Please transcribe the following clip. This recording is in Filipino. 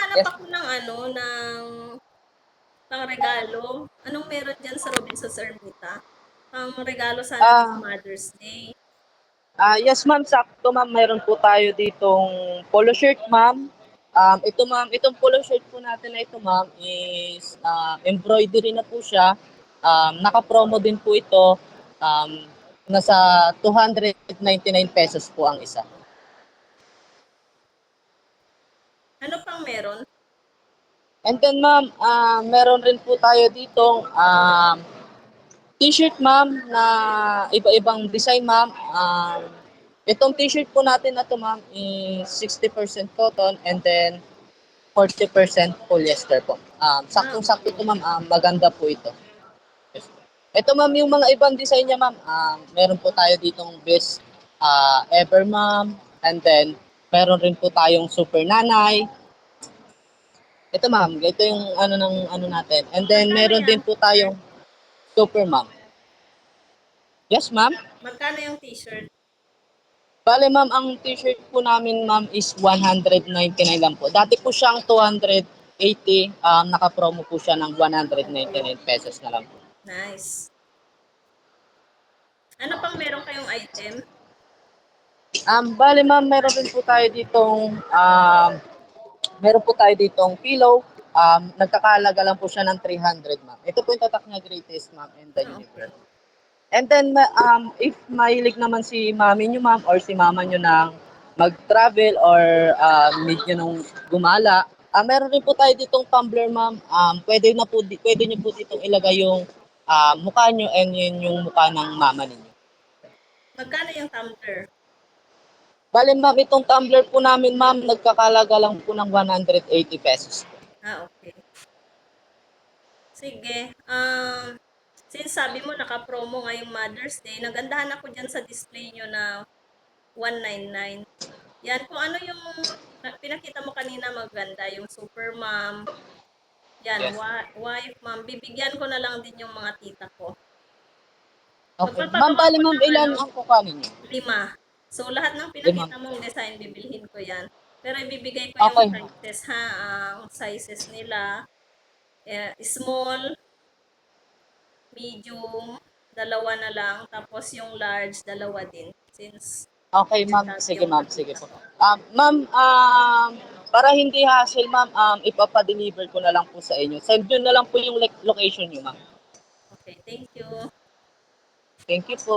Naghahanap Yes. ako ng pangregalo. Anong meron diyan sa Robinsons Ermita? Pangregalo sana ko sa Ah, Mother's Day. yes ma'am, sakto ma'am. Meron po tayo ditong polo shirt ma'am. Ito ma'am, itong polo shirt po natin na ito ma'am is embroidery na po siya. Naka-promo din po ito. Um, Nasa 299 pesos po ang isa. Ano pang meron? And then ma'am, meron rin po tayo ditong t-shirt ma'am na iba-ibang design ma'am. Itong t-shirt po natin na to ma'am is 60% cotton and then 40% polyester po. Saktong-sakto Okay. to ma'am, maganda po ito. Yes. Ito ma'am yung mga ibang design niya ma'am. Meron po tayo ditong best ever ma'am, and then meron rin po tayong super nanay. Ito ma'am, ito yung ano natin. And then Magkano meron yan? din po tayong super ma'am. Yes ma'am. Magkano yung t-shirt? Bale ma'am, ang t-shirt po namin ma'am is 199 lang po. Dati po siyang 280, naka-promo po siya ng Okay. 199 pesos na lang po. Nice. Ano pang meron kayong item? Bale ma'am, meron po tayo ditong pillow. Nagkakalaga lang po siya ng 300 ma'am. Ito po yung tatak niya, greatest ma'am in the Okay. universe. And then, if mahilig naman si mami nyo ma'am or si mama nyo ng mag-travel or need nyo nung gumala, meron rin po tayo ditong tumbler ma'am. Pwede nyo po ditong ilagay yung mukha nyo and yun yung mukha ng mama ninyo. Magkano yung tumbler? Bale ma'am, itong tumbler po namin ma'am, nagkakalaga lang po ng 180 pesos. Okay. Sige. Since sabi mo naka-promo ngayong Mother's Day, nagandahan ako dyan sa display nyo na 199. Yan, kung ano yung pinakita mo kanina maganda, yung super mom, yan, Yes. wife mom, bibigyan ko na lang din yung mga tita ko. Okay. Ma'am, Magpapagawa bale ko ma'am, ng ilan ang kukanin niyo? 5. So, lahat ng Limang. pinakita mong design, bibilhin ko yan. Pero ibibigay ko yung Okay. sizes ha, ang sizes nila, small, medium, dalawa na lang, tapos yung large, dalawa din. Since Okay, ma'am. nag Sige, yung ma'am. Sige nakita po. ko. Ma'am, para hindi hassle, ma'am, ipapa-deliver ko na lang po sa inyo. Send nyo na lang po yung location nyo, ma'am. Okay, thank you. Thank you po.